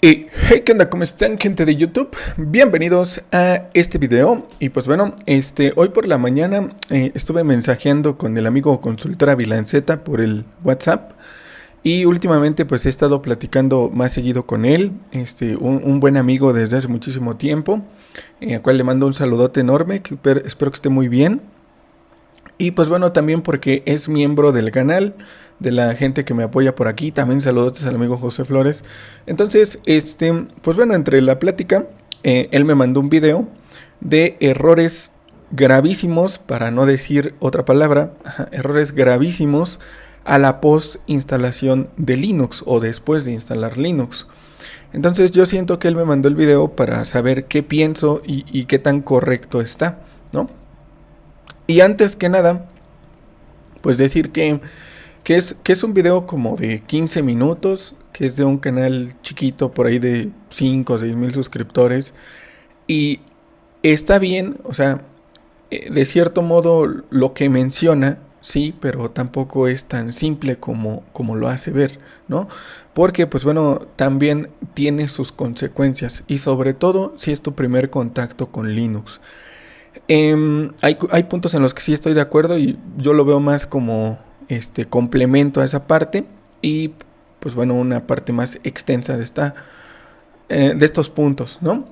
Y hey, ¿qué onda? ¿Cómo están, gente de YouTube? Bienvenidos a este video. Y pues bueno, hoy por la mañana estuve mensajeando con el amigo consultor Avilanceta por el WhatsApp. Y últimamente pues he estado platicando más seguido con él, un buen amigo desde hace muchísimo tiempo, al cual le mando un saludote enorme, que espero que esté muy bien. Y pues bueno, también porque es miembro del canal, de la gente que me apoya por aquí. También saludos al amigo José Flores. Entonces, pues bueno, entre la plática, él me mandó un video de errores gravísimos, para no decir otra palabra, errores gravísimos a la post instalación de Linux o después de instalar Linux. Entonces yo siento que él me mandó el video para saber qué pienso y qué tan correcto está, ¿no? Y antes que nada, pues decir que es un video como de 15 minutos, que es de un canal chiquito por ahí de 5 o 6 mil suscriptores. Y está bien, o sea, de cierto modo lo que menciona, sí, pero tampoco es tan simple como lo hace ver, ¿no? Porque, pues bueno, también tiene sus consecuencias y sobre todo si es tu primer contacto con Linux. Hay puntos en los que sí estoy de acuerdo y yo lo veo más como complemento a esa parte y pues bueno, una parte más extensa de estos puntos, ¿no?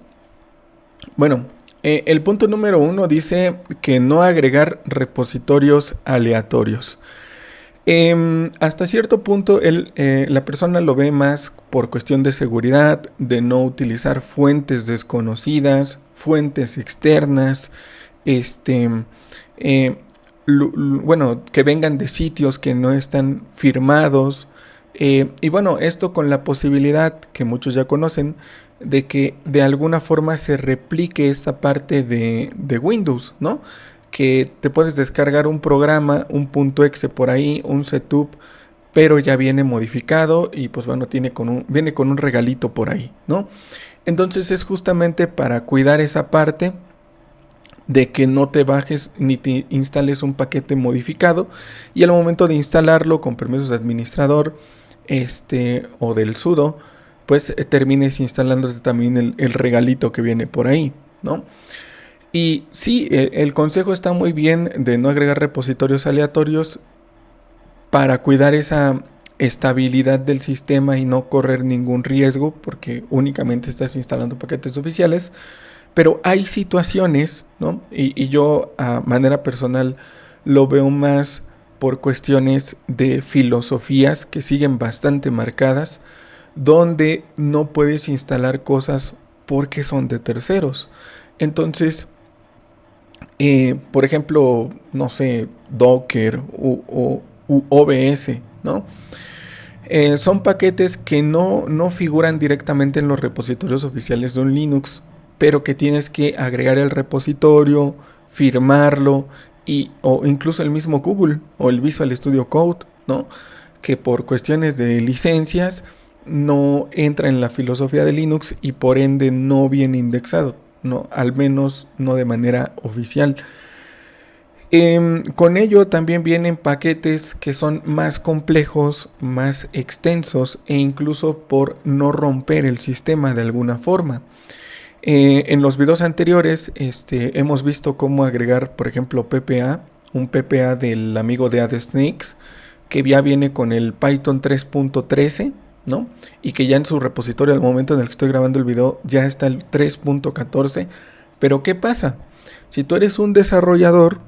Bueno, el punto número 1 dice que no agregar repositorios aleatorios. Hasta cierto punto la persona lo ve más por cuestión de seguridad, de no utilizar fuentes desconocidas, fuentes externas, este, bueno, que vengan de sitios que no están firmados. Y bueno, esto con la posibilidad que muchos ya conocen de que de alguna forma se replique esta parte de Windows, ¿no? Que te puedes descargar un programa, un .exe por ahí, un setup, pero ya viene modificado y pues bueno, viene con un regalito por ahí, ¿no? Entonces es justamente para cuidar esa parte de que no te bajes ni te instales un paquete modificado y al momento de instalarlo con permisos de administrador o del sudo, pues termines instalándote también el regalito que viene por ahí, ¿no? Y sí, el consejo está muy bien de no agregar repositorios aleatorios para cuidar esa estabilidad del sistema y no correr ningún riesgo, porque únicamente estás instalando paquetes oficiales. Pero hay situaciones, ¿no? Y yo a manera personal lo veo más por cuestiones de filosofías que siguen bastante marcadas, donde no puedes instalar cosas porque son de terceros. Entonces, por ejemplo, no sé, Docker u OBS, ¿no? Son paquetes que no figuran directamente en los repositorios oficiales de un Linux, pero que tienes que agregar el repositorio, firmarlo, o incluso el mismo Google o el Visual Studio Code, ¿no? Que por cuestiones de licencias no entra en la filosofía de Linux y por ende no viene indexado, ¿no? Al menos no de manera oficial. Con ello también vienen paquetes que son más complejos, más extensos e incluso por no romper el sistema de alguna forma. En los videos anteriores hemos visto cómo agregar, por ejemplo, PPA, un PPA del amigo de AdSnakes, que ya viene con el Python 3.13, ¿no? Y que ya en su repositorio al momento en el que estoy grabando el video ya está el 3.14. Pero ¿qué pasa? Si tú eres un desarrollador,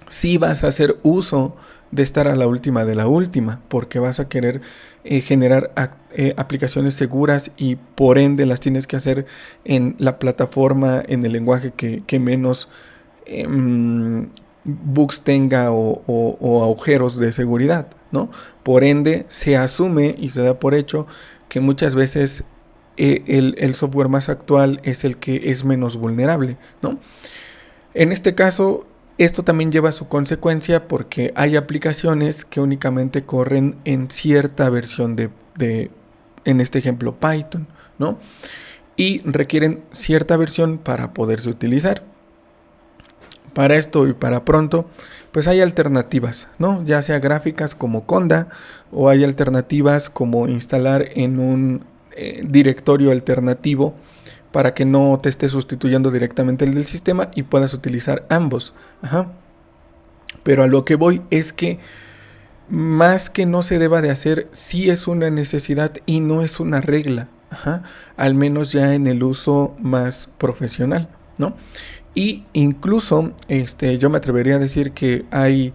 sí vas a hacer uso de estar a la última de la última, porque vas a querer generar aplicaciones seguras y por ende las tienes que hacer en la plataforma, en el lenguaje que menos bugs tenga o agujeros de seguridad, ¿no? Por ende se asume y se da por hecho que muchas veces el software más actual es el que es menos vulnerable, ¿no? En este caso, esto también lleva a su consecuencia porque hay aplicaciones que únicamente corren en cierta versión en este ejemplo, Python, ¿no? Y requieren cierta versión para poderse utilizar. Para esto y para pronto, pues hay alternativas, ¿no? Ya sea gráficas como Conda o hay alternativas como instalar en un directorio alternativo para que no te esté sustituyendo directamente el del sistema y puedas utilizar ambos. Ajá. Pero a lo que voy es que más que no se deba de hacer, sí es una necesidad y no es una regla. Ajá. Al menos ya en el uso más profesional, ¿no? Y incluso yo me atrevería a decir que hay,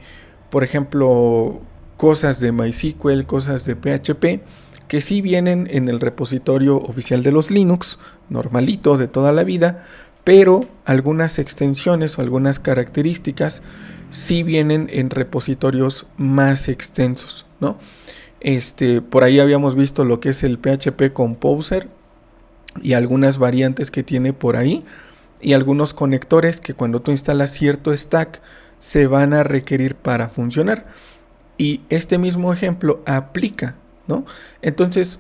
por ejemplo, cosas de MySQL, cosas de PHP, que sí vienen en el repositorio oficial de los Linux, normalito de toda la vida, pero algunas extensiones o algunas características sí vienen en repositorios más extensos, ¿no? Por ahí habíamos visto lo que es el PHP Composer y algunas variantes que tiene por ahí y algunos conectores que cuando tú instalas cierto stack se van a requerir para funcionar. Y este mismo ejemplo aplica, ¿no? Entonces,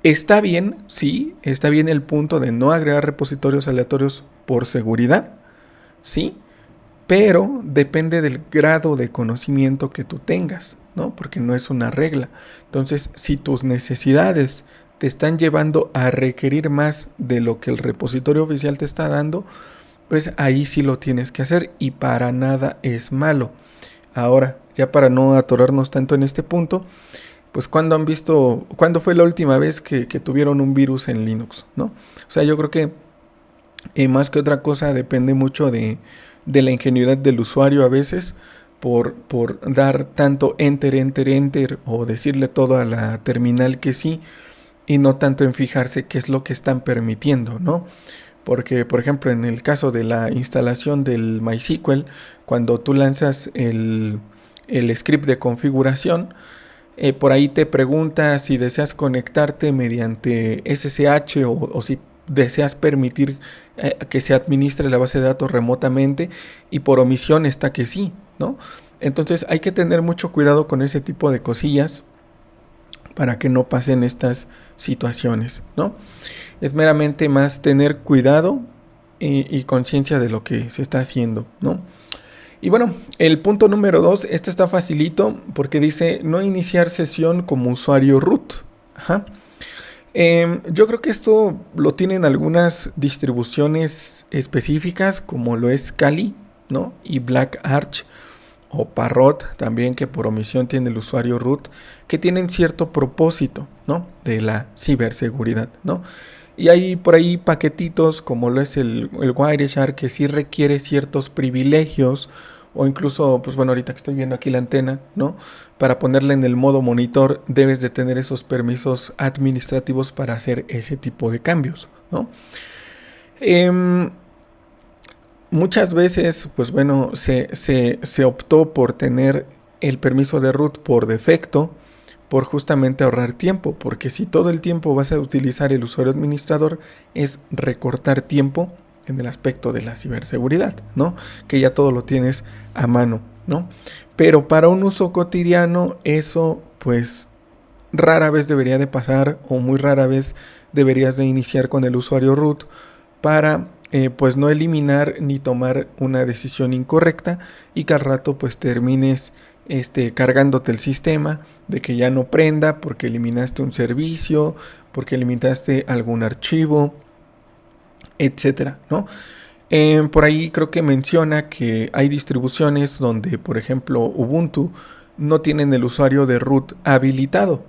está bien, sí, está bien el punto de no agregar repositorios aleatorios por seguridad, sí, pero depende del grado de conocimiento que tú tengas, ¿no? Porque no es una regla. Entonces, si tus necesidades te están llevando a requerir más de lo que el repositorio oficial te está dando, pues ahí sí lo tienes que hacer y para nada es malo. Ahora, ya para no atorarnos tanto en este punto, pues cuando fue la última vez que tuvieron un virus en Linux, ¿no? O sea, yo creo que más que otra cosa depende mucho de la ingenuidad del usuario a veces por dar tanto enter, enter, enter o decirle todo a la terminal que sí y no tanto en fijarse qué es lo que están permitiendo, ¿no? Porque, por ejemplo, en el caso de la instalación del MySQL, cuando tú lanzas el script de configuración, por ahí te pregunta si deseas conectarte mediante SSH o si deseas permitir que se administre la base de datos remotamente y por omisión está que sí, ¿no? Entonces hay que tener mucho cuidado con ese tipo de cosillas para que no pasen estas situaciones, ¿no? Es meramente más tener cuidado y conciencia de lo que se está haciendo, ¿no? Y bueno, el punto número 2, este está facilito porque dice no iniciar sesión como usuario root. Ajá. Yo creo que esto lo tienen algunas distribuciones específicas como lo es Kali, ¿no? Y Black Arch o Parrot también, que por omisión tiene el usuario root, que tienen cierto propósito, ¿no? De la ciberseguridad, ¿no? Y hay por ahí paquetitos como lo es el Wireshark que sí requiere ciertos privilegios o incluso, pues bueno, ahorita que estoy viendo aquí la antena, ¿no? Para ponerla en el modo monitor debes de tener esos permisos administrativos para hacer ese tipo de cambios, ¿no? Muchas veces, pues bueno, se optó por tener el permiso de root por defecto, por justamente ahorrar tiempo, porque si todo el tiempo vas a utilizar el usuario administrador, es recortar tiempo en el aspecto de la ciberseguridad, ¿no? Que ya todo lo tienes a mano, ¿no? Pero para un uso cotidiano, eso pues rara vez debería de pasar o muy rara vez deberías de iniciar con el usuario root para pues no eliminar ni tomar una decisión incorrecta y que al rato pues termines cargándote el sistema de que ya no prenda porque eliminaste un servicio, porque eliminaste algún archivo, etcétera, ¿no? Por ahí creo que menciona que hay distribuciones donde, por ejemplo, Ubuntu no tienen el usuario de root habilitado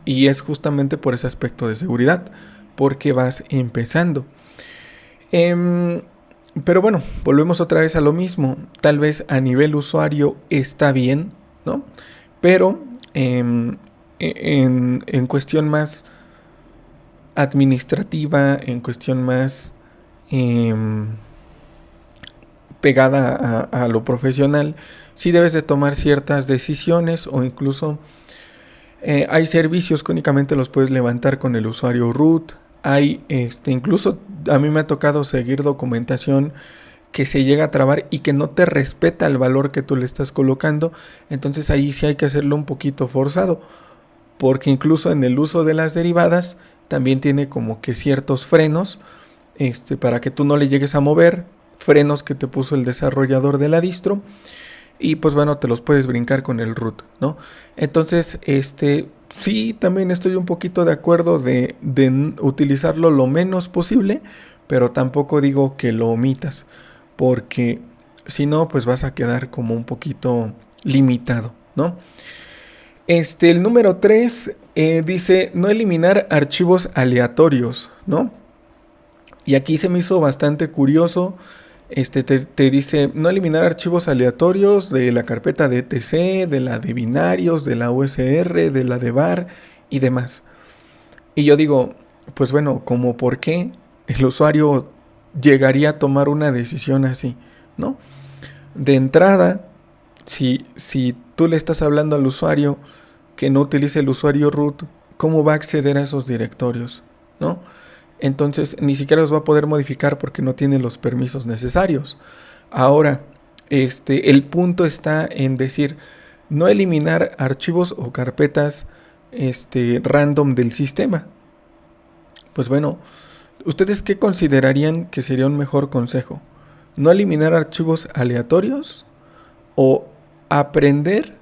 y es justamente por ese aspecto de seguridad, porque vas empezando. Pero bueno, volvemos otra vez a lo mismo. Tal vez a nivel usuario está bien, ¿no? Pero en cuestión más administrativa, en cuestión más pegada a lo profesional, sí debes de tomar ciertas decisiones o incluso hay servicios que únicamente los puedes levantar con el usuario root. Hay incluso a mí me ha tocado seguir documentación que se llega a trabar y que no te respeta el valor que tú le estás colocando. Entonces ahí sí hay que hacerlo un poquito forzado, porque incluso en el uso de las derivadas también tiene como que ciertos frenos para que tú no le llegues a mover, frenos que te puso el desarrollador de la distro. y pues bueno, te los puedes brincar con el root, ¿no? Entonces, sí, también estoy un poquito de acuerdo de utilizarlo lo menos posible, pero tampoco digo que lo omitas, porque si no, pues vas a quedar como un poquito limitado, ¿no? El número 3 dice no eliminar archivos aleatorios, ¿no? Y aquí se me hizo bastante curioso. Te dice no eliminar archivos aleatorios de la carpeta de etc, de la de binarios, de la USR, de la de var y demás. Y yo digo, pues bueno, ¿como por qué el usuario llegaría a tomar una decisión así? ¿No? De entrada, si tú le estás hablando al usuario que no utilice el usuario root, ¿cómo va a acceder a esos directorios? ¿No? Entonces ni siquiera los va a poder modificar porque no tiene los permisos necesarios. Ahora, el punto está en decir no eliminar archivos o carpetas random del sistema. Pues bueno, ¿ustedes qué considerarían que sería un mejor consejo? ¿No eliminar archivos aleatorios o aprender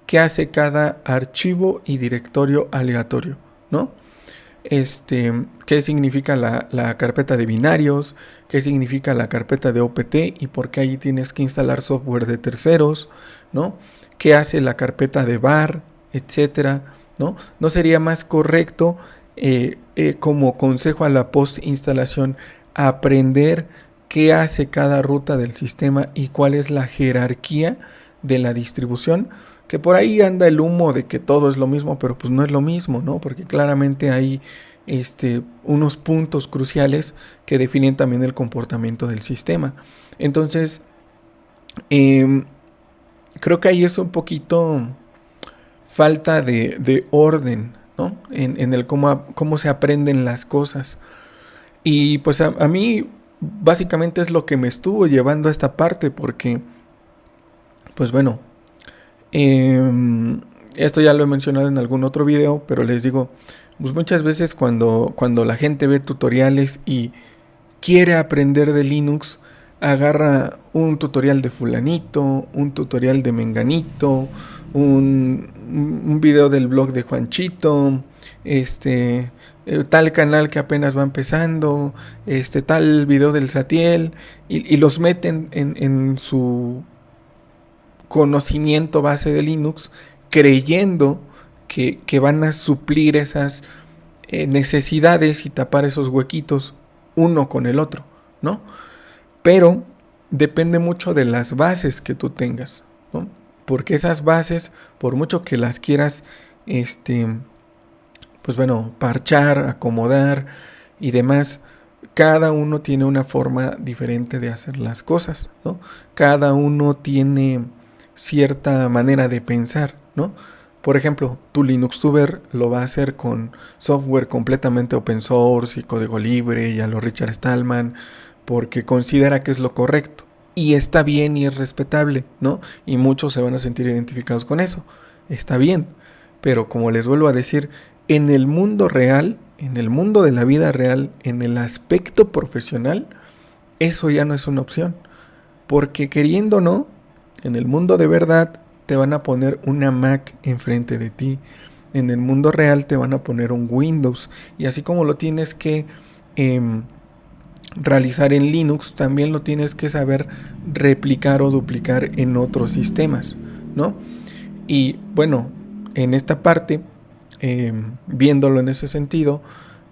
qué hace cada archivo y directorio aleatorio? ¿No? Qué significa la carpeta de binarios, qué significa la carpeta de OPT y por qué ahí tienes que instalar software de terceros, ¿no? ¿Qué hace la carpeta de var, etcétera? ¿No? ¿No sería más correcto como consejo a la post instalación aprender qué hace cada ruta del sistema y cuál es la jerarquía de la distribución? Que por ahí anda el humo de que todo es lo mismo, pero pues no es lo mismo, ¿no? Porque claramente hay unos puntos cruciales que definen también el comportamiento del sistema. Entonces, creo que ahí es un poquito falta de orden, ¿no? En el cómo se aprenden las cosas. Y pues a mí básicamente es lo que me estuvo llevando a esta parte, porque, pues bueno, esto ya lo he mencionado en algún otro video, pero les digo, pues muchas veces cuando la gente ve tutoriales y quiere aprender de Linux, agarra un tutorial de fulanito, un tutorial de menganito, un video del blog de Juanchito, tal canal que apenas va empezando, tal video del Satiel, y los meten en su conocimiento base de Linux, creyendo que van a suplir esas necesidades y tapar esos huequitos uno con el otro, ¿no? Pero depende mucho de las bases que tú tengas, ¿no? Porque esas bases, por mucho que las quieras, pues bueno, parchar, acomodar y demás, cada uno tiene una forma diferente de hacer las cosas, ¿no? Cada uno tiene cierta manera de pensar, ¿no? Por ejemplo, tu LinuxTuber lo va a hacer con software completamente open source y código libre y a lo Richard Stallman, porque considera que es lo correcto. Y está bien y es respetable, ¿no? Y muchos se van a sentir identificados con eso. Está bien. Pero como les vuelvo a decir, en el mundo real, en el mundo de la vida real, en el aspecto profesional, eso ya no es una opción. Porque queriendo o no, en el mundo de verdad te van a poner una Mac enfrente de ti. En el mundo real te van a poner un Windows. Y así como lo tienes que realizar en Linux, también lo tienes que saber replicar o duplicar en otros sistemas, ¿no? Y bueno, en esta parte, viéndolo en ese sentido,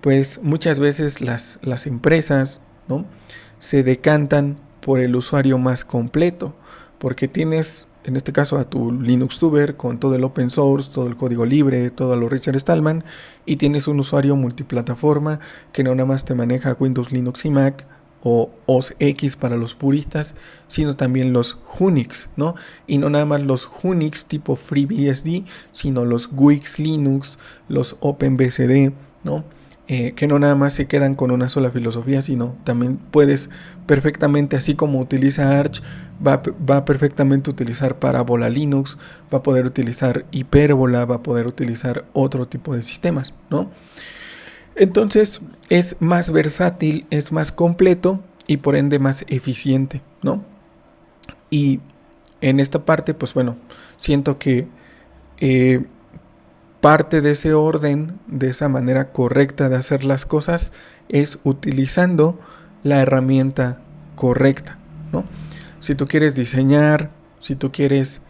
pues muchas veces las empresas, ¿no?, se decantan por el usuario más completo, porque tienes, en este caso, a tu LinuxTuber con todo el open source, todo el código libre, todo a lo Richard Stallman, y tienes un usuario multiplataforma que no nada más te maneja Windows, Linux y Mac, o OS X para los puristas, sino también los Unix, ¿no? Y no nada más los Unix tipo FreeBSD, sino los Wix Linux, los OpenBSD, ¿no? Que no nada más se quedan con una sola filosofía, sino también puedes perfectamente, así como utiliza Arch, va perfectamente a utilizar Parabola Linux, va a poder utilizar Hyperbola, va a poder utilizar otro tipo de sistemas, ¿no? Entonces es más versátil, es más completo y por ende más eficiente, ¿no? Y en esta parte, pues bueno, siento que eh, parte de ese orden, de esa manera correcta de hacer las cosas, es utilizando la herramienta correcta, ¿no? Si tú quieres diseñar, si tú quieres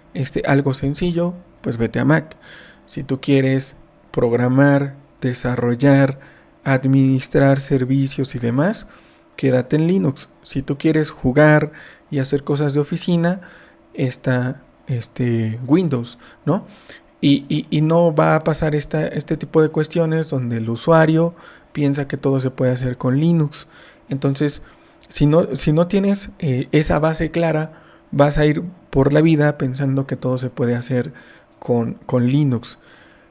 algo sencillo, pues vete a Mac. Si tú quieres programar, desarrollar, administrar servicios y demás, quédate en Linux. Si tú quieres jugar y hacer cosas de oficina, está Windows, ¿no? Y no va a pasar este tipo de cuestiones donde el usuario piensa que todo se puede hacer con Linux. Entonces, si no tienes esa base clara, vas a ir por la vida pensando que todo se puede hacer con Linux.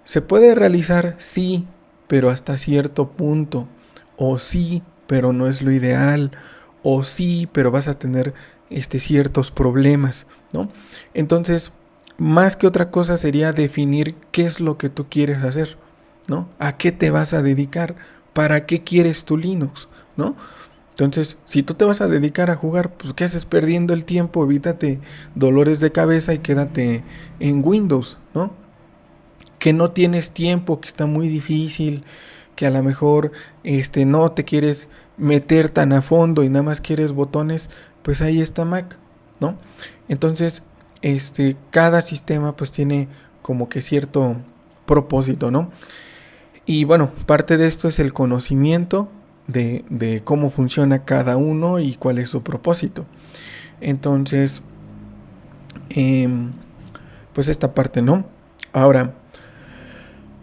¿Se puede realizar? Sí, pero hasta cierto punto. O sí, pero no es lo ideal. O sí, pero vas a tener ciertos problemas, ¿no? Entonces, más que otra cosa sería definir qué es lo que tú quieres hacer, ¿no? ¿A qué te vas a dedicar? ¿Para qué quieres tu Linux? ¿No? Entonces, si tú te vas a dedicar a jugar, pues ¿qué haces perdiendo el tiempo? Evítate dolores de cabeza y quédate en Windows, ¿no? Que no tienes tiempo, que está muy difícil, que a lo mejor no te quieres meter tan a fondo y nada más quieres botones, pues ahí está Mac, ¿no? Entonces, cada sistema pues tiene como que cierto propósito, ¿no? Y bueno, parte de esto es el conocimiento de cómo funciona cada uno y cuál es su propósito. Entonces, pues esta parte, ¿no? Ahora,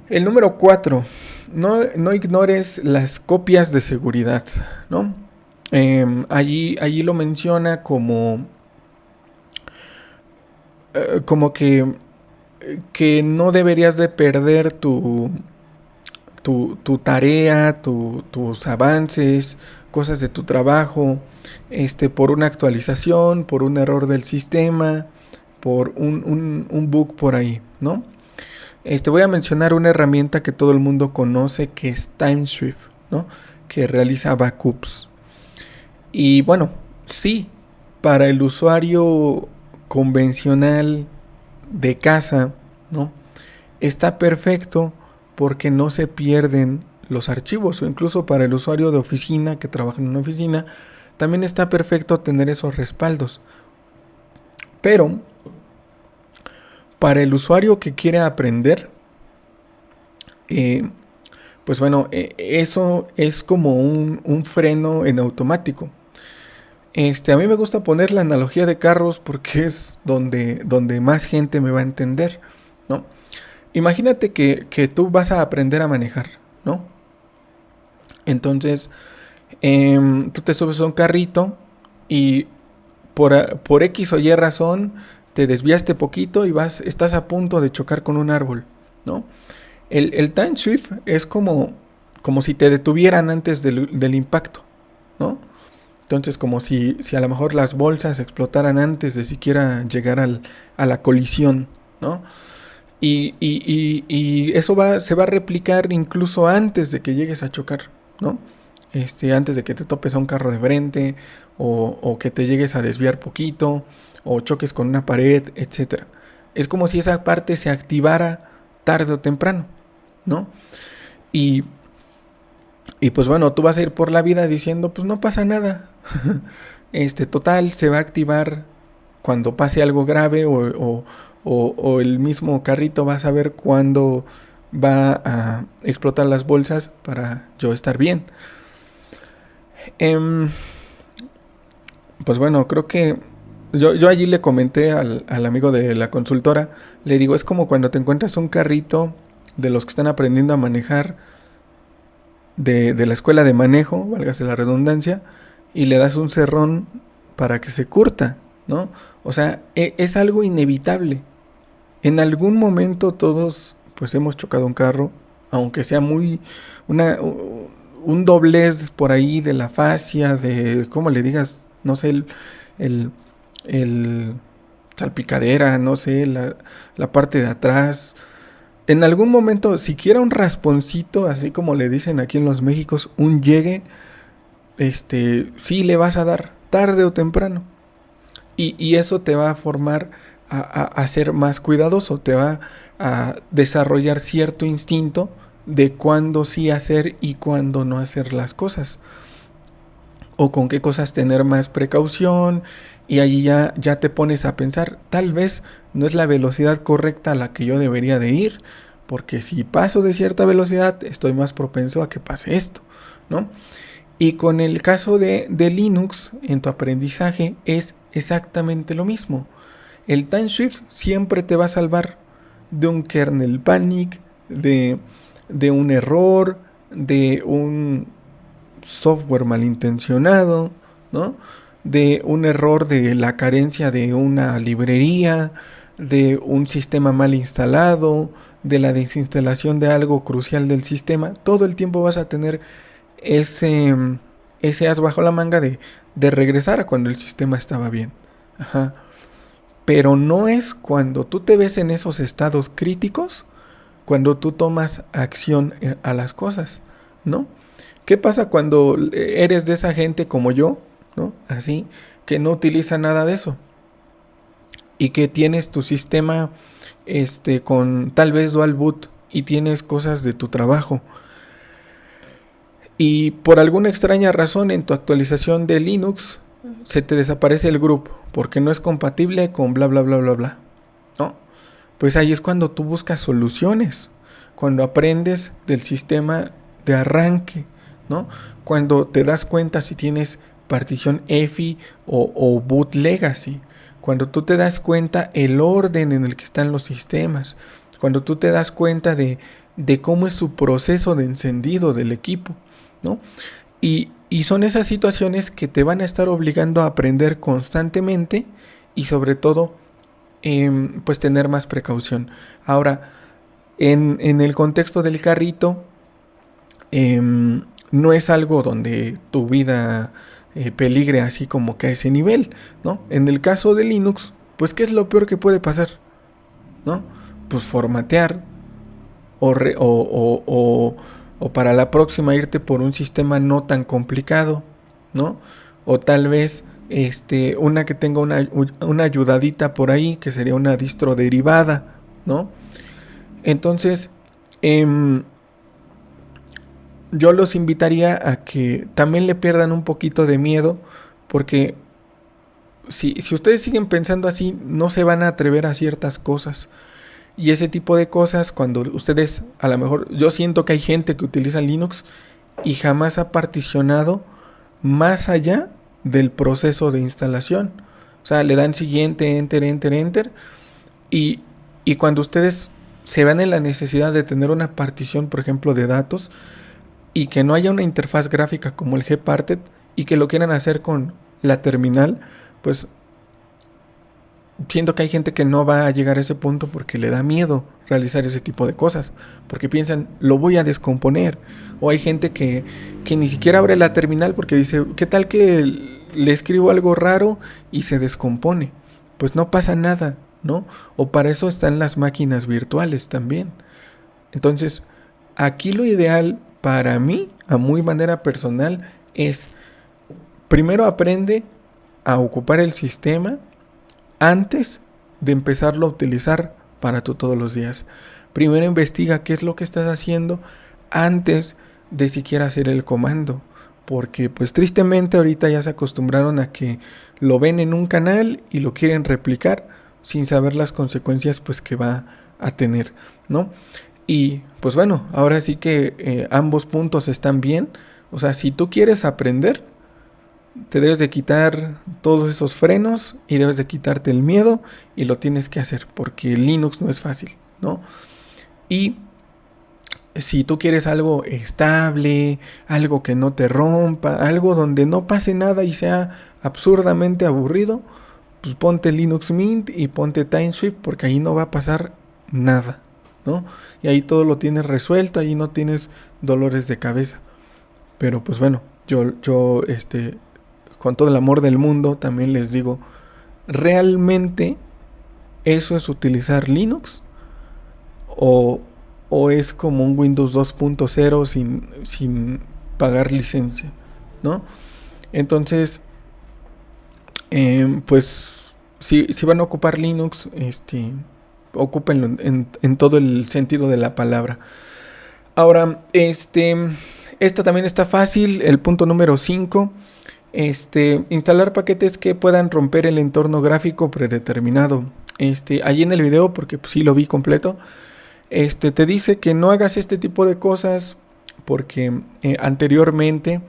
el número 4, no ignores las copias de seguridad, ¿no? Allí lo menciona como que no deberías de perder tu tarea, tus avances, cosas de tu trabajo, por una actualización, por un error del sistema, por un bug por ahí, ¿no? Voy a mencionar una herramienta que todo el mundo conoce, que es Timeshift, ¿no? Que realiza backups. Y bueno, sí, para el usuario convencional de casa, ¿no? Está perfecto porque no se pierden los archivos, o incluso para el usuario de oficina que trabaja en una oficina, también está perfecto tener esos respaldos. Pero para el usuario que quiere aprender, pues bueno, eso es como un freno en automático. A mí me gusta poner la analogía de carros porque es donde más gente me va a entender, ¿no? Imagínate que tú vas a aprender a manejar, ¿no? Entonces, tú te subes a un carrito y por X o Y razón te desviaste poquito y estás a punto de chocar con un árbol, ¿no? El time shift es como si te detuvieran antes del impacto, ¿no? Entonces, como si a lo mejor las bolsas explotaran antes de siquiera llegar a la colisión, ¿no? Y eso se va a replicar incluso antes de que llegues a chocar, ¿no? Antes de que te topes a un carro de frente, o que te llegues a desviar poquito, o choques con una pared, etcétera. Es como si esa parte se activara tarde o temprano, ¿no? Y, y pues bueno, tú vas a ir por la vida diciendo, pues no pasa nada. Total, se va a activar cuando pase algo grave, o el mismo carrito va a saber cuándo va a explotar las bolsas para yo estar bien. Pues bueno, creo que yo allí le comenté al amigo de la consultora, le digo, es como cuando te encuentras un carrito de los que están aprendiendo a manejar de la escuela de manejo, válgase la redundancia, y le das un cerrón para que se curta, ¿no? O sea, es algo inevitable. En algún momento todos pues hemos chocado un carro, aunque sea un doblez por ahí de la fascia, de, ¿cómo le digas? No sé, el, el salpicadera, no sé, la parte de atrás. En algún momento, siquiera un rasponcito, así como le dicen aquí en los Méxicos, un llegue, sí le vas a dar, tarde o temprano. Y eso te va a formar a ser más cuidadoso, te va a desarrollar cierto instinto de cuándo sí hacer y cuándo no hacer las cosas. O con qué cosas tener más precaución. Y ahí ya te pones a pensar, tal vez no es la velocidad correcta a la que yo debería de ir, porque si paso de cierta velocidad estoy más propenso a que pase esto, ¿no? Y con el caso de Linux, en tu aprendizaje es exactamente lo mismo. El TimeShift siempre te va a salvar de un kernel panic, de un error, de un software malintencionado, ¿no? De un error de la carencia de una librería, de un sistema mal instalado, de la desinstalación de algo crucial del sistema. Todo el tiempo vas a tener ese, ese as bajo la manga de regresar a cuando el sistema estaba bien. Ajá. Pero no es cuando tú te ves en esos estados críticos, cuando tú tomas acción a las cosas, ¿no? ¿Qué pasa cuando eres de esa gente como yo, ¿no? Así, que no utiliza nada de eso y que tienes tu sistema con tal vez dual boot y tienes cosas de tu trabajo y por alguna extraña razón en tu actualización de Linux se te desaparece el grupo porque no es compatible con bla bla bla bla bla, ¿no? Pues ahí es cuando tú buscas soluciones, cuando aprendes del sistema de arranque, ¿no? Cuando te das cuenta si tienes partición EFI o boot legacy, cuando tú te das cuenta el orden en el que están los sistemas, cuando tú te das cuenta de cómo es su proceso de encendido del equipo, ¿no? Y son esas situaciones que te van a estar obligando a aprender constantemente y sobre todo pues tener más precaución. Ahora, en el contexto del carrito, no es algo donde tu vida peligre así como que a ese nivel, ¿no? En el caso de Linux, pues ¿qué es lo peor que puede pasar? ¿No? Pues formatear o, re, o para la próxima irte por un sistema no tan complicado, ¿no? O tal vez una que tenga una ayudadita por ahí, que sería una distro derivada, ¿no? Entonces, yo los invitaría a que también le pierdan un poquito de miedo, porque si ustedes siguen pensando así, no se van a atrever a ciertas cosas. Y ese tipo de cosas, cuando ustedes, a lo mejor, yo siento que hay gente que utiliza Linux y jamás ha particionado más allá del proceso de instalación. O sea, le dan siguiente, enter, enter, enter. Y cuando ustedes se van en la necesidad de tener una partición, por ejemplo, de datos, y que no haya una interfaz gráfica como el Gparted, y que lo quieran hacer con la terminal, pues siento que hay gente que no va a llegar a ese punto porque le da miedo realizar ese tipo de cosas, porque piensan, lo voy a descomponer. O hay gente que ni siquiera abre la terminal porque dice, ¿qué tal que le escribo algo raro y se descompone? Pues no pasa nada, ¿no? O para eso están las máquinas virtuales también. Entonces, aquí lo ideal para mí, a muy manera personal, es primero aprende a ocupar el sistema antes de empezarlo a utilizar para tú todos los días. Primero investiga qué es lo que estás haciendo antes de siquiera hacer el comando. Porque pues tristemente ahorita ya se acostumbraron a que lo ven en un canal y lo quieren replicar sin saber las consecuencias pues que va a tener, ¿no? Y pues bueno, ahora sí que ambos puntos están bien. O sea, si tú quieres aprender, te debes de quitar todos esos frenos y debes de quitarte el miedo y lo tienes que hacer porque Linux no es fácil, ¿no? Y si tú quieres algo estable, algo que no te rompa, algo donde no pase nada y sea absurdamente aburrido, pues ponte Linux Mint y ponte TimeShift porque ahí no va a pasar nada, ¿no? Y ahí todo lo tienes resuelto, ahí no tienes dolores de cabeza. Pero pues bueno, yo con todo el amor del mundo también les digo, ¿realmente eso es utilizar Linux? ¿O es como un Windows 2.0 sin pagar licencia, ¿no? Entonces, pues si van a ocupar Linux, ocúpenlo en todo el sentido de la palabra. Ahora, esta también está fácil, el punto número 5. Instalar paquetes que puedan romper el entorno gráfico predeterminado. Allí en el video, porque pues, sí lo vi completo, te dice que no hagas este tipo de cosas porque anteriormente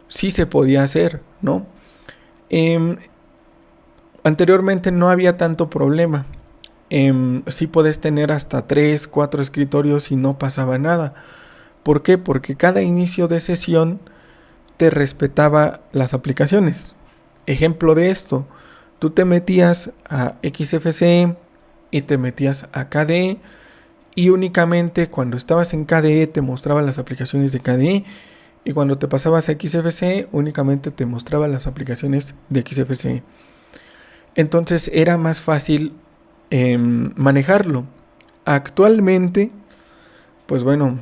sí se podía hacer, ¿no? Em, Anteriormente no había tanto problema. Sí podés tener hasta 3 4 escritorios y no pasaba nada. ¿Por qué? Porque cada inicio de sesión te respetaba las aplicaciones. Ejemplo de esto, tú te metías a XFCE y te metías a KDE y únicamente cuando estabas en KDE te mostraba las aplicaciones de KDE y cuando te pasabas a XFCE únicamente te mostraba las aplicaciones de XFCE. Entonces era más fácil manejarlo. Actualmente, pues bueno,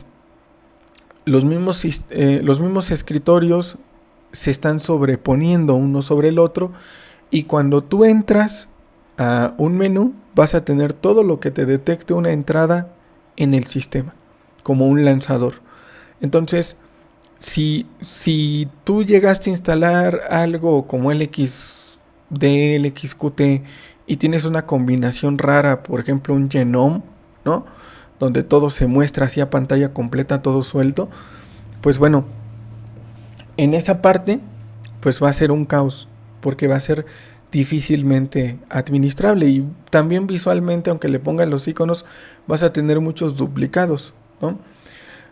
los mismos escritorios se están sobreponiendo uno sobre el otro y cuando tú entras a un menú vas a tener todo lo que te detecte una entrada en el sistema, como un lanzador. Entonces, si tú llegaste a instalar algo como LXD, LXQT y tienes una combinación rara, por ejemplo un genome, ¿no? Donde todo se muestra así a pantalla completa, todo suelto, pues bueno, en esa parte pues va a ser un caos, porque va a ser difícilmente administrable y también visualmente, aunque le pongan los iconos, vas a tener muchos duplicados, ¿no?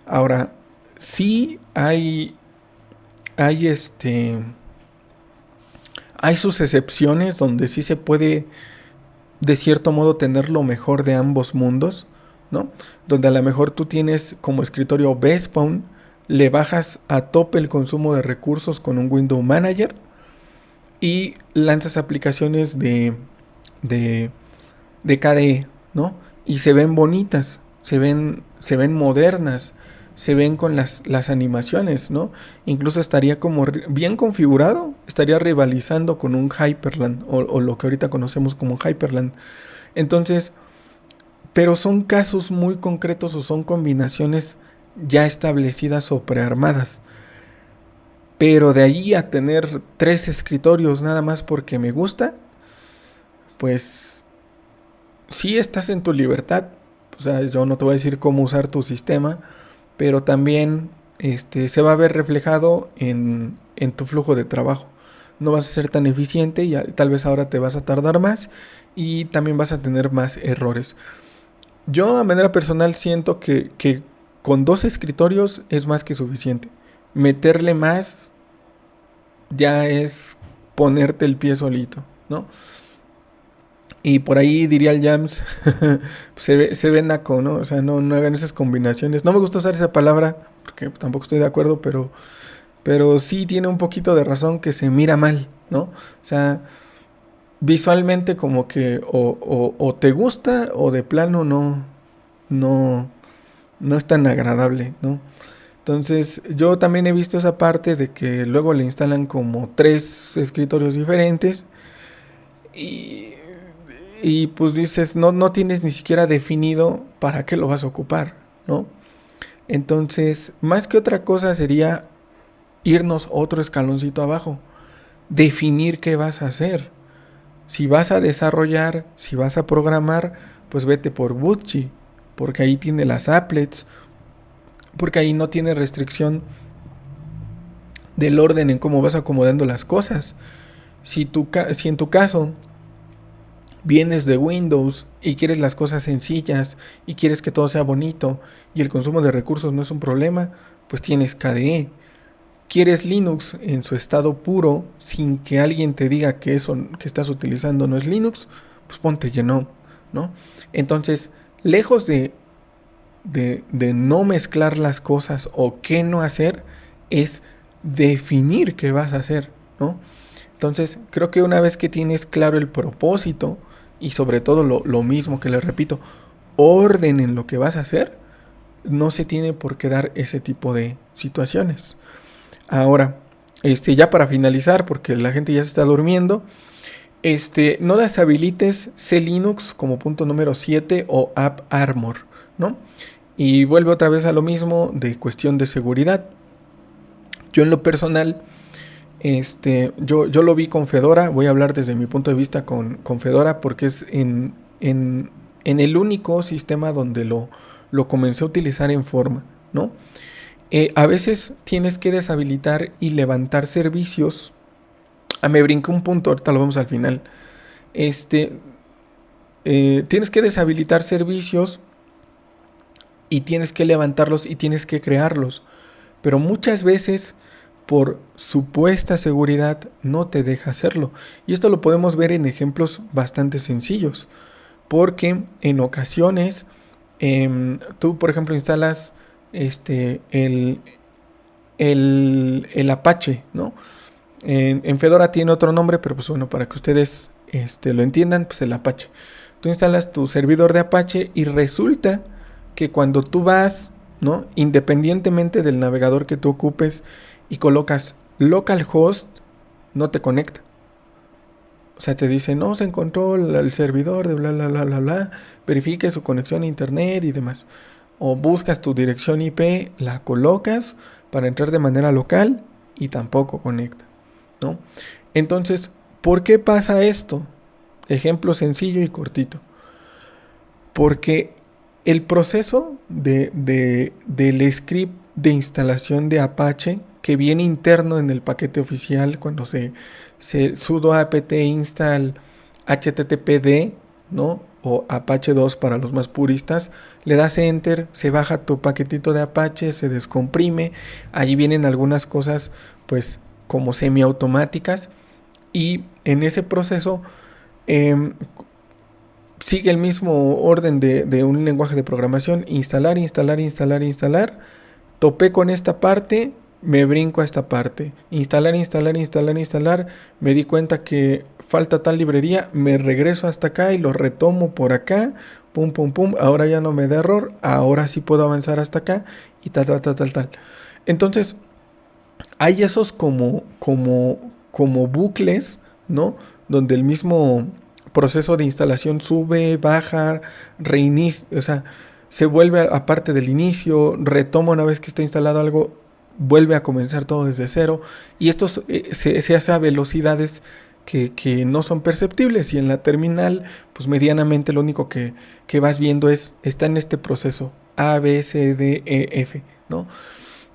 Ahora, sí hay hay sus excepciones donde sí se puede de cierto modo tener lo mejor de ambos mundos, ¿no? Donde a lo mejor tú tienes como escritorio Bespawn, le bajas a tope el consumo de recursos con un Window Manager y lanzas aplicaciones de, de KDE, ¿no? Y se ven bonitas, se ven modernas, se ven con las animaciones, ¿no? Incluso estaría como bien configurado, estaría rivalizando con un Hyperland o lo que ahorita conocemos como Hyperland. Entonces, pero son casos muy concretos o son combinaciones ya establecidas o prearmadas. Pero de ahí a tener 3 escritorios nada más porque me gusta, pues sí estás en tu libertad. O sea, yo no te voy a decir cómo usar tu sistema, pero también se va a ver reflejado en tu flujo de trabajo. No vas a ser tan eficiente y tal vez ahora te vas a tardar más y también vas a tener más errores. Yo a manera personal siento que con 2 escritorios es más que suficiente. Meterle más ya es ponerte el pie solito, ¿no? Y por ahí diría el Jams, se ve naco, ¿no? O sea, no hagan esas combinaciones. No me gusta usar esa palabra, porque tampoco estoy de acuerdo, pero sí tiene un poquito de razón que se mira mal, ¿no? O sea, visualmente como que o te gusta o de plano no, no es tan agradable, ¿no? Entonces, yo también he visto esa parte de que luego le instalan como 3 escritorios diferentes y, y pues dices, no tienes ni siquiera definido para qué lo vas a ocupar, ¿no? Entonces, más que otra cosa sería irnos otro escaloncito abajo, definir qué vas a hacer. Si vas a desarrollar, si vas a programar, pues vete por Budgie, porque ahí tiene las applets, porque ahí no tiene restricción del orden en cómo vas acomodando las cosas. Si en tu caso vienes de Windows y quieres las cosas sencillas y quieres que todo sea bonito y el consumo de recursos no es un problema, pues tienes KDE. Quieres Linux en su estado puro sin que alguien te diga que eso que estás utilizando no es Linux, pues ponte Genome, ¿no? Entonces, lejos de no mezclar las cosas o qué no hacer, es definir qué vas a hacer, ¿no? Entonces, creo que una vez que tienes claro el propósito y sobre todo lo mismo que les repito, orden en lo que vas a hacer, no se tiene por qué dar ese tipo de situaciones. Ahora, ya para finalizar, porque la gente ya se está durmiendo, No deshabilites C Linux como punto número 7 o AppArmor, ¿no? Y vuelve otra vez a lo mismo de cuestión de seguridad. Yo en lo personal, yo lo vi con Fedora. Voy a hablar desde mi punto de vista con Fedora porque es en el único sistema donde lo comencé a utilizar en forma, ¿no? A veces tienes que deshabilitar y levantar servicios. Me brinqué un punto, ahorita lo vemos al final. Este, Tienes que deshabilitar servicios y tienes que levantarlos y tienes que crearlos. Pero muchas veces, por supuesta seguridad, no te deja hacerlo. Y esto lo podemos ver en ejemplos bastante sencillos. Porque en ocasiones, tú, por ejemplo, instalas el Apache, ¿no? En Fedora tiene otro nombre, pero pues bueno, para que ustedes lo entiendan, pues el Apache. Tú instalas tu servidor de Apache y resulta que cuando tú vas, ¿no? Independientemente del navegador que tú ocupes y colocas localhost, no te conecta. O sea, te dice, no, se encontró el servidor de bla, bla, bla, bla, bla, verifique su conexión a internet y demás. O buscas tu dirección IP, la colocas para entrar de manera local y tampoco conecta, ¿no? Entonces, ¿por qué pasa esto? Ejemplo sencillo y cortito. Porque el proceso del script de instalación de Apache que viene interno en el paquete oficial cuando se sudo apt install httpd, ¿no? O Apache 2 para los más puristas, le das enter, se baja tu paquetito de Apache, se descomprime, allí vienen algunas cosas pues como semiautomáticas y en ese proceso eh, sigue el mismo orden de un lenguaje de programación, instalar, instalar, instalar, instalar, topé con esta parte, me brinco a esta parte, instalar, instalar, instalar, instalar, me di cuenta que falta tal librería, me regreso hasta acá y lo retomo por acá, pum, pum, pum, ahora ya no me da error, ahora sí puedo avanzar hasta acá y tal, tal, tal, tal, tal. Entonces, hay esos como bucles, ¿no? Donde el mismo proceso de instalación sube, baja, reinicia, o sea, se vuelve a parte del inicio, retoma una vez que está instalado algo, vuelve a comenzar todo desde cero. Y esto se hace a velocidades que no son perceptibles. Y en la terminal, pues medianamente lo único que vas viendo está en este proceso A, B, C, D, E, F, ¿no?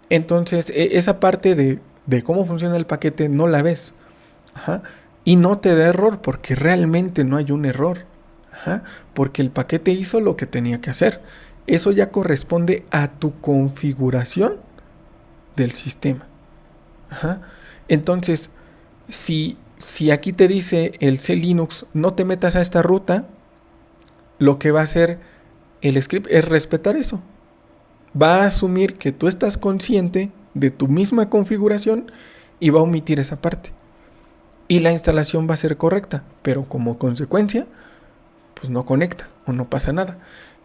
Entonces, esa parte de cómo funciona el paquete no la ves. Ajá. Y no te da error porque realmente no hay un error. Ajá. Porque el paquete hizo lo que tenía que hacer. Eso ya corresponde a tu configuración del sistema. Ajá. Entonces, si aquí te dice el C Linux, no te metas a esta ruta, lo que va a hacer el script es respetar eso. Va a asumir que tú estás consciente de tu misma configuración y va a omitir esa parte. Y la instalación va a ser correcta, pero como consecuencia, pues no conecta o no pasa nada.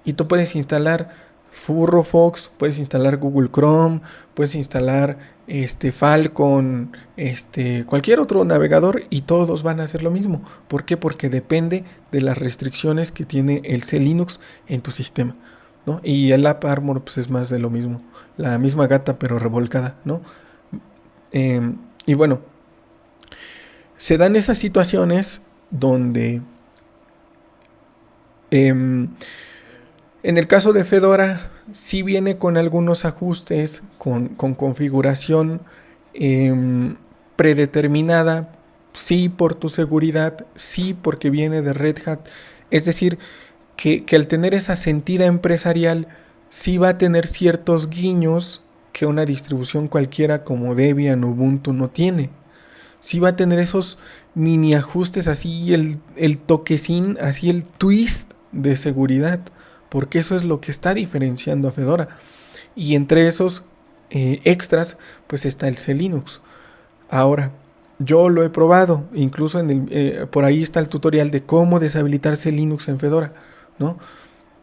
Y tú puedes instalar Firefox, puedes instalar Google Chrome, puedes instalar Falcon, cualquier otro navegador y todos van a hacer lo mismo. ¿Por qué? Porque depende de las restricciones que tiene el C Linux en tu sistema, ¿no? Y el AppArmor pues es más de lo mismo, la misma gata pero revolcada, ¿no? Y bueno, se dan esas situaciones donde en el caso de Fedora sí viene con algunos ajustes, con configuración predeterminada, sí por tu seguridad, sí porque viene de Red Hat. Es decir, que al tener esa sentida empresarial, sí va a tener ciertos guiños que una distribución cualquiera como Debian o Ubuntu no tiene. Sí va a tener esos mini ajustes, así el toquecín, así el twist de seguridad, porque eso es lo que está diferenciando a Fedora. Y entre esos extras, pues está el C Linux. Ahora, yo lo he probado, incluso por ahí está el tutorial de cómo deshabilitar C Linux en Fedora, ¿no?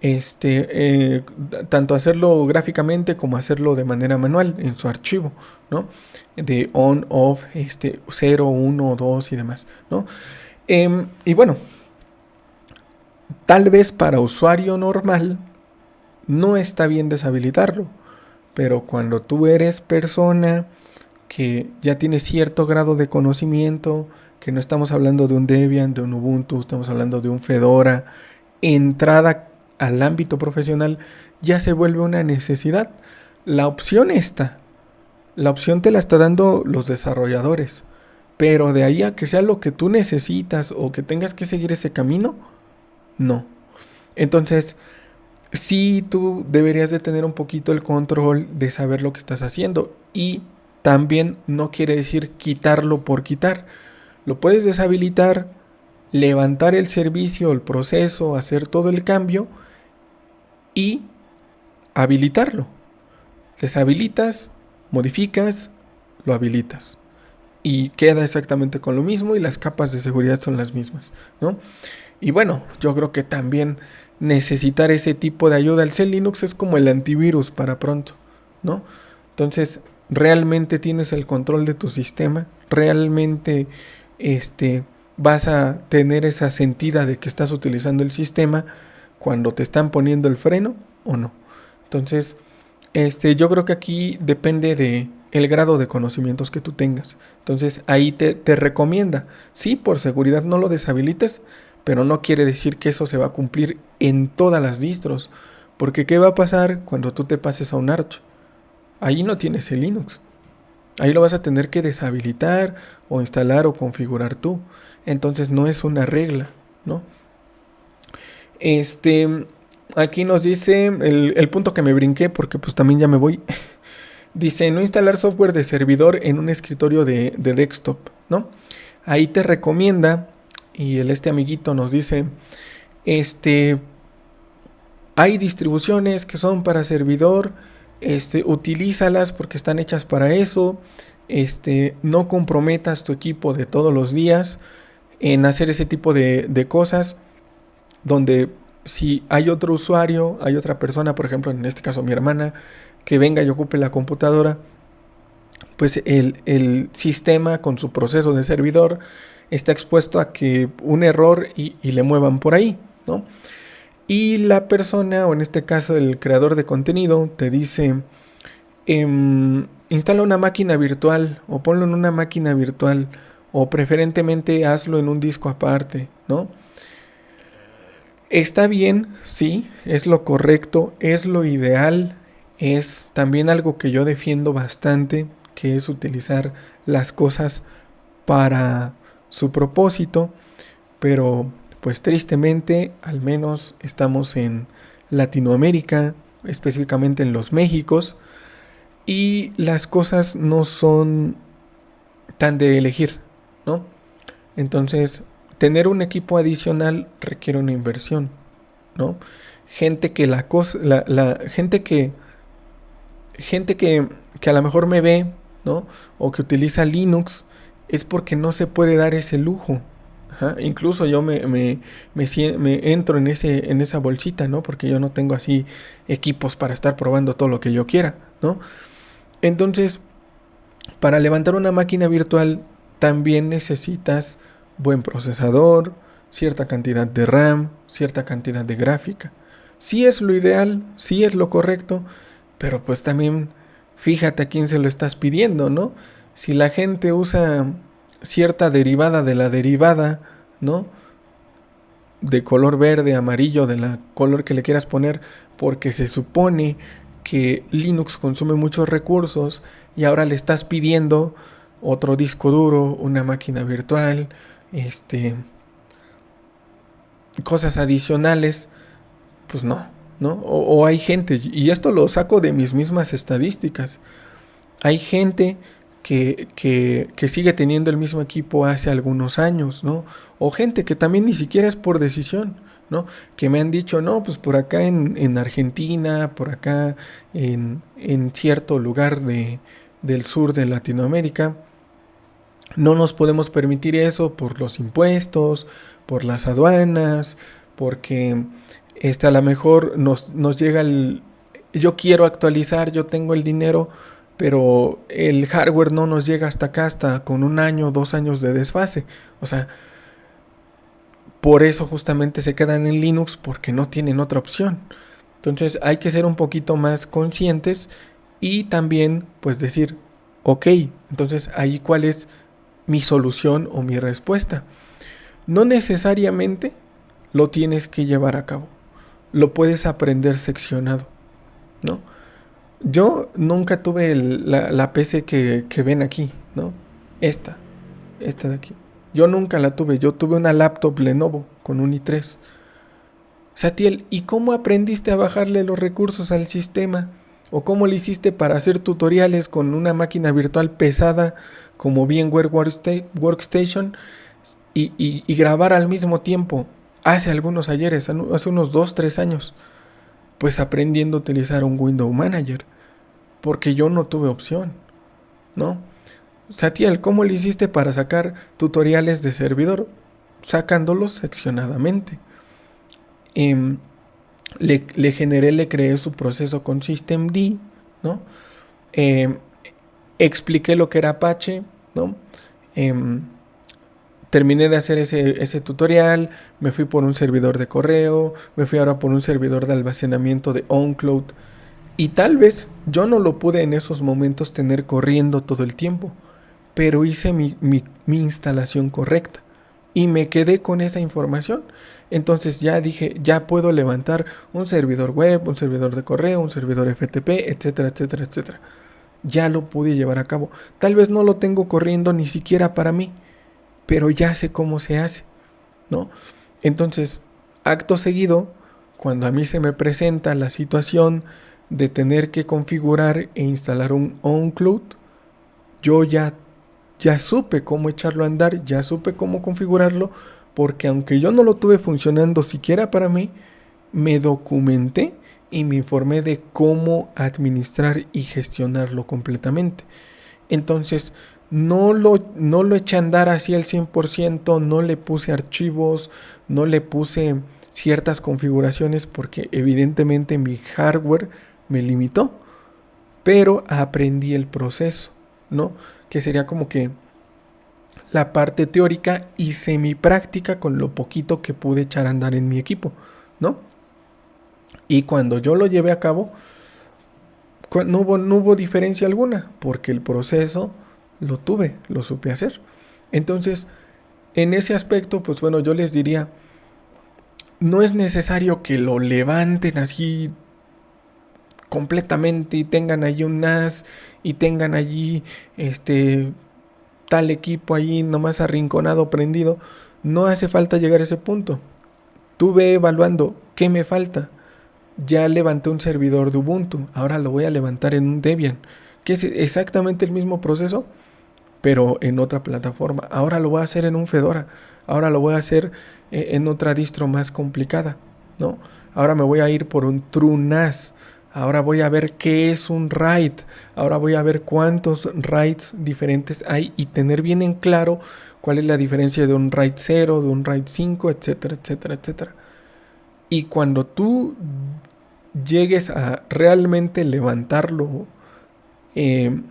este, eh, Tanto hacerlo gráficamente como hacerlo de manera manual en su archivo, ¿no? De on, off, 0, 1, 2 y demás, ¿no? Y bueno, tal vez para usuario normal no está bien deshabilitarlo, pero cuando tú eres persona que ya tiene cierto grado de conocimiento, que no estamos hablando de un Debian, de un Ubuntu, estamos hablando de un Fedora, entrada al ámbito profesional, ya se vuelve una necesidad. La opción está, la opción te la está dando los desarrolladores, pero de ahí a que sea lo que tú necesitas o que tengas que seguir ese camino, no. Entonces, sí tú deberías de tener un poquito el control de saber lo que estás haciendo, y también no quiere decir quitarlo por quitar. Lo puedes deshabilitar, levantar el servicio, el proceso, hacer todo el cambio y habilitarlo. Deshabilitas, modificas, lo habilitas. Y queda exactamente con lo mismo y las capas de seguridad son las mismas, ¿no? Y bueno, yo creo que también necesitar ese tipo de ayuda. El C Linux es como el antivirus para pronto, ¿no? Entonces, realmente tienes el control de tu sistema, realmente vas a tener esa sentida de que estás utilizando el sistema cuando te están poniendo el freno o no. Entonces, yo creo que aquí depende de el grado de conocimientos que tú tengas. Entonces ahí te recomienda, sí, por seguridad no lo deshabilites, pero no quiere decir que eso se va a cumplir en todas las distros. Porque ¿qué va a pasar cuando tú te pases a un Arch? Ahí no tienes el Linux. Ahí lo vas a tener que deshabilitar o instalar o configurar tú. Entonces no es una regla, ¿no? Aquí nos dice el punto que me brinqué porque pues también ya me voy. Dice, no instalar software de servidor en un escritorio de desktop, ¿no? Ahí te recomienda, y este amiguito nos dice, hay distribuciones que son para servidor, utilízalas porque están hechas para eso, no comprometas tu equipo de todos los días en hacer ese tipo de cosas, donde si hay otro usuario, hay otra persona, por ejemplo, en este caso mi hermana, que venga y ocupe la computadora, pues el sistema con su proceso de servidor está expuesto a que un error y le muevan por ahí, ¿no? Y la persona, o en este caso el creador de contenido, te dice, instala una máquina virtual o ponlo en una máquina virtual o preferentemente hazlo en un disco aparte, ¿no? Está bien, sí, es lo correcto, es lo ideal, es también algo que yo defiendo bastante, que es utilizar las cosas para su propósito, pero pues tristemente, al menos estamos en Latinoamérica, específicamente en los Méxicos, y las cosas no son tan de elegir, ¿no? Entonces, tener un equipo adicional requiere una inversión, ¿no? Gente que gente que a lo mejor me ve, ¿no? O que utiliza Linux, es porque no se puede dar ese lujo. Ajá. Incluso yo me entro en esa bolsita, ¿no? Porque yo no tengo así equipos para estar probando todo lo que yo quiera, ¿no? Entonces, para levantar una máquina virtual también necesitas buen procesador, cierta cantidad de RAM, cierta cantidad de gráfica. Sí es lo ideal, sí es lo correcto, pero pues también fíjate a quién se lo estás pidiendo, ¿no? Si la gente usa cierta derivada de la derivada, ¿no? De color verde, amarillo, de la color que le quieras poner, porque se supone que Linux consume muchos recursos y ahora le estás pidiendo otro disco duro, una máquina virtual, cosas adicionales, pues no, ¿no? O hay gente, y esto lo saco de mis mismas estadísticas, hay gente que sigue teniendo el mismo equipo hace algunos años, ¿no? O gente que también ni siquiera es por decisión, ¿no? Que me han dicho, no, pues por acá en Argentina, por acá en cierto lugar del sur de Latinoamérica, no nos podemos permitir eso por los impuestos, por las aduanas, porque a lo mejor nos llega yo quiero actualizar, yo tengo el dinero, pero el hardware no nos llega hasta acá, hasta con un año, 2 años de desfase. O sea, por eso justamente se quedan en Linux, porque no tienen otra opción. Entonces hay que ser un poquito más conscientes y también pues decir, ok, entonces ahí cuál es mi solución o mi respuesta. No necesariamente lo tienes que llevar a cabo. Lo puedes aprender seccionado, ¿no? Yo nunca tuve la PC que ven aquí, ¿no? Esta, esta de aquí. Yo nunca la tuve. Yo tuve una laptop Lenovo con un i3. Satiel, ¿y cómo aprendiste a bajarle los recursos al sistema? ¿O cómo le hiciste para hacer tutoriales con una máquina virtual pesada como VMware Workstation y grabar al mismo tiempo? Hace algunos ayeres, hace unos 2-3 años, pues aprendiendo a utilizar un Window Manager, porque yo no tuve opción, ¿no? Satiel, ¿cómo le hiciste para sacar tutoriales de servidor? Sacándolos seccionadamente. Eh, le creé su proceso con systemd, ¿no? Eh, Expliqué lo que era Apache, ¿no? Eh, Terminé de hacer ese tutorial, me fui por un servidor de correo, me fui ahora por un servidor de almacenamiento de OnCloud. Y tal vez yo no lo pude en esos momentos tener corriendo todo el tiempo, pero hice mi instalación correcta y me quedé con esa información. Entonces ya dije, ya puedo levantar un servidor web, un servidor de correo, un servidor FTP, etcétera, etcétera, etcétera. Ya lo pude llevar a cabo. Tal vez no lo tengo corriendo ni siquiera para mí, pero ya sé cómo se hace, ¿no? Entonces, acto seguido, cuando a mí se me presenta la situación de tener que configurar e instalar un OnCloud, yo ya supe cómo echarlo a andar, ya supe cómo configurarlo, porque aunque yo no lo tuve funcionando siquiera para mí, me documenté y me informé de cómo administrar y gestionarlo completamente. Entonces, no lo eché a andar así al 100%, no le puse archivos, no le puse ciertas configuraciones porque evidentemente mi hardware me limitó, pero aprendí el proceso, ¿no? Que sería como que la parte teórica y semipráctica con lo poquito que pude echar a andar en mi equipo, ¿no? Y cuando yo lo llevé a cabo, no hubo diferencia alguna, porque el proceso lo tuve, lo supe hacer. Entonces, en ese aspecto, pues bueno, yo les diría, no es necesario que lo levanten así completamente y tengan allí un NAS y tengan allí tal equipo allí nomás arrinconado, prendido. No hace falta llegar a ese punto. Tú ve evaluando qué me falta. Ya levanté un servidor de Ubuntu, ahora lo voy a levantar en un Debian, que es exactamente el mismo proceso, pero en otra plataforma. Ahora lo voy a hacer en un Fedora, ahora lo voy a hacer en otra distro más complicada, ¿no? Ahora me voy a ir por un TrueNAS, ahora voy a ver qué es un RAID, ahora voy a ver cuántos RAIDs diferentes hay y tener bien en claro cuál es la diferencia de un RAID 0, de un RAID 5, etcétera, etcétera, etcétera. Y cuando tú llegues a realmente levantarlo eh,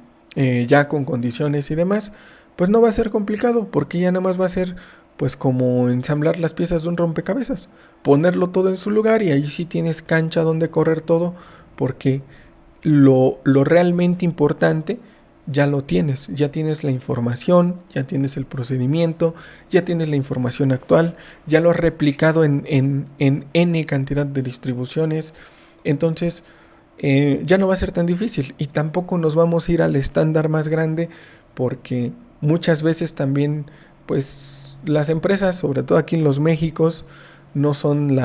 ya con condiciones y demás, pues no va a ser complicado, porque ya nada más va a ser pues como ensamblar las piezas de un rompecabezas, ponerlo todo en su lugar y ahí sí tienes cancha donde correr todo, porque lo realmente importante ya lo tienes, ya tienes la información, ya tienes el procedimiento, ya tienes la información actual, ya lo has replicado en N cantidad de distribuciones, entonces ya no va a ser tan difícil y tampoco nos vamos a ir al estándar más grande porque muchas veces también pues las empresas, sobre todo aquí en los Méxicos, no son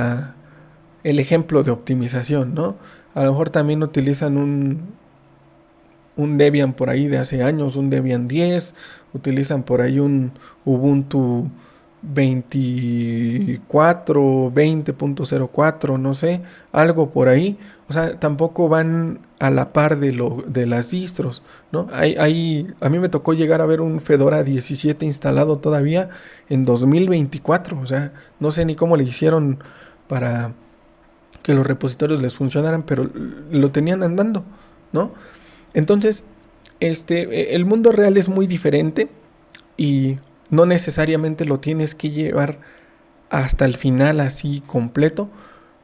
el ejemplo de optimización, ¿no? A lo mejor también utilizan un Debian por ahí de hace años, un Debian 10, utilizan por ahí un Ubuntu 24, 20.04, no sé, algo por ahí. O sea, tampoco van a la par de las distros, ¿no? A mí me tocó llegar a ver un Fedora 17 instalado todavía en 2024. O sea, no sé ni cómo le hicieron para que los repositorios les funcionaran, pero lo tenían andando, ¿no? Entonces, el mundo real es muy diferente y no necesariamente lo tienes que llevar hasta el final así completo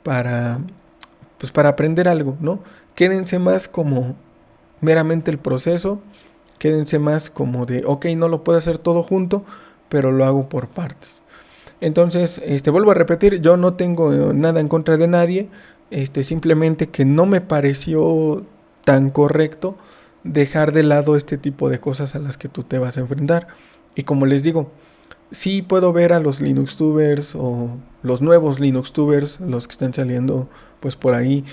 para, pues para aprender algo, ¿no? Quédense más como meramente el proceso, quédense más como de, ok, no lo puedo hacer todo junto, pero lo hago por partes. Entonces, vuelvo a repetir, yo no tengo nada en contra de nadie, simplemente que no me pareció tan correcto dejar de lado este tipo de cosas a las que tú te vas a enfrentar. Y como les digo, sí puedo ver a los Linuxtubers o los nuevos Linuxtubers, los que están saliendo pues por ahí,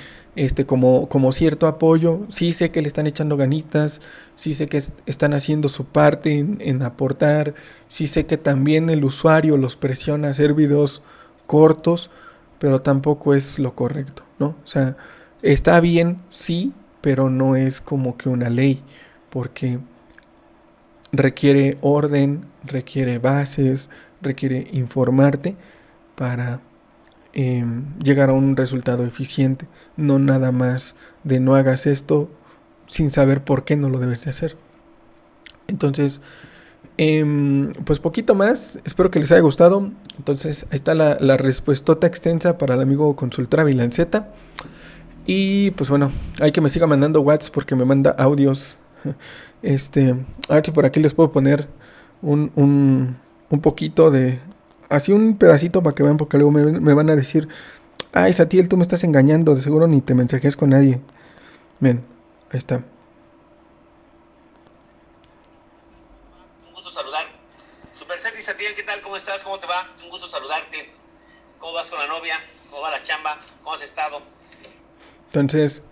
como cierto apoyo. Sí sé que le están echando ganitas, sí sé que están haciendo su parte en aportar, sí sé que también el usuario los presiona a hacer videos cortos, pero tampoco es lo correcto, ¿no? O sea, está bien, sí, pero no es como que una ley, porque requiere orden, requiere bases, requiere informarte para llegar a un resultado eficiente. No nada más de no hagas esto sin saber por qué no lo debes de hacer. Entonces, pues poquito más. Espero que les haya gustado. Entonces, ahí está la respuestota extensa para el amigo Consultra Vilanceta. Y pues bueno, hay que me siga mandando WhatsApp porque me manda audios. A ver si por aquí les puedo poner un poquito de... Así un pedacito para que vean, porque luego me van a decir, ay, Satiel, tú me estás engañando, de seguro ni te mensajes con nadie. Ven, ahí está. Un gusto saludar. Super Seti Satiel, ¿qué tal? ¿Cómo estás? ¿Cómo te va? Un gusto saludarte. ¿Cómo vas con la novia? ¿Cómo va la chamba? ¿Cómo has estado? Entonces,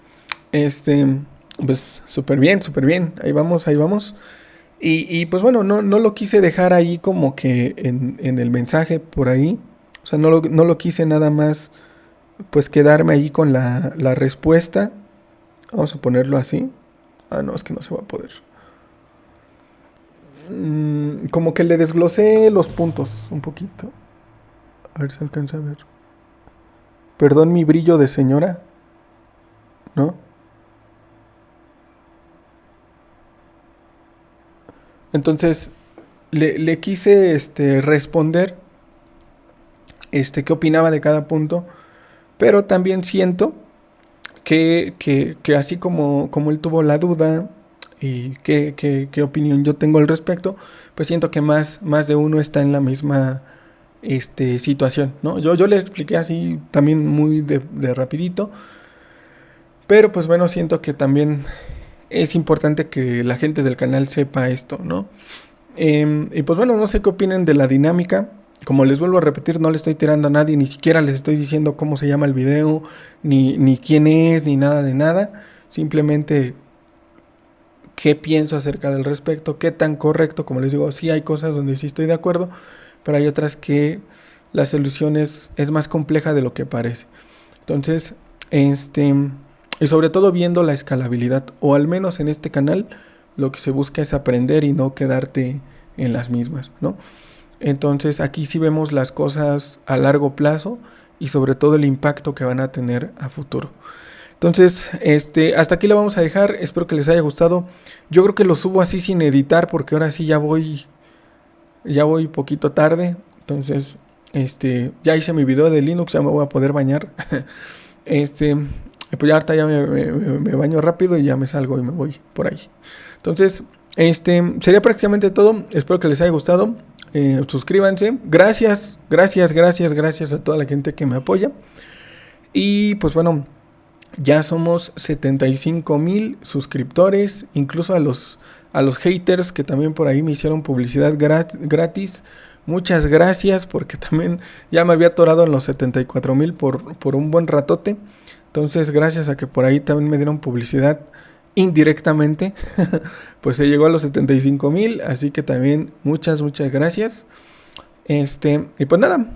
pues súper bien, súper bien. Ahí vamos, ahí vamos. Y pues bueno, no lo quise dejar ahí como que en el mensaje por ahí. O sea, no lo quise nada más pues quedarme ahí con la respuesta. Vamos a ponerlo así. Ah, no, es que no se va a poder. Como que le desglosé los puntos un poquito. A ver si alcanza a ver. Perdón mi brillo de señora, ¿no? Entonces, le quise responder qué opinaba de cada punto. Pero también siento que así como él tuvo la duda y qué opinión yo tengo al respecto, pues siento que más de uno está en la misma situación, ¿no? Yo le expliqué así también muy de rapidito, pero pues bueno, siento que también es importante que la gente del canal sepa esto, ¿no? Y pues bueno, no sé qué opinen de la dinámica. Como les vuelvo a repetir, no le estoy tirando a nadie, ni siquiera les estoy diciendo cómo se llama el video, ni quién es, ni nada de nada. Simplemente qué pienso acerca del respecto, qué tan correcto, como les digo, sí hay cosas donde sí estoy de acuerdo, pero hay otras que la solución es más compleja de lo que parece. Entonces, y sobre todo viendo la escalabilidad, o al menos en este canal, lo que se busca es aprender y no quedarte en las mismas, ¿no? Entonces aquí sí vemos las cosas a largo plazo y sobre todo el impacto que van a tener a futuro. Entonces, hasta aquí lo vamos a dejar. Espero que les haya gustado. Yo creo que lo subo así sin editar porque ahora sí ya voy poquito tarde. Entonces, ya hice mi video de Linux, ya me voy a poder bañar. Pues ya ahorita ya me baño rápido y ya me salgo y me voy por ahí. Entonces, sería prácticamente todo. Espero que les haya gustado. Suscríbanse. Gracias a toda la gente que me apoya. Y pues bueno, ya somos 75,000 suscriptores. Incluso a los haters que también por ahí me hicieron publicidad gratis. Muchas gracias porque también ya me había atorado en los 74,000 por un buen ratote. Entonces, gracias a que por ahí también me dieron publicidad indirectamente, pues se llegó a los 75,000. Así que también muchas gracias. Y pues nada,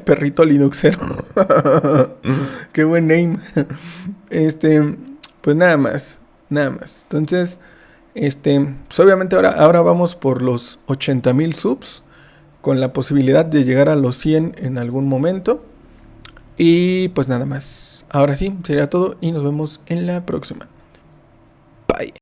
perrito Linuxero. Qué buen name. Pues nada más. Entonces, pues obviamente ahora vamos por los 80,000 subs, con la posibilidad de llegar a los 100 en algún momento. Y pues nada más. Ahora sí, sería todo y nos vemos en la próxima.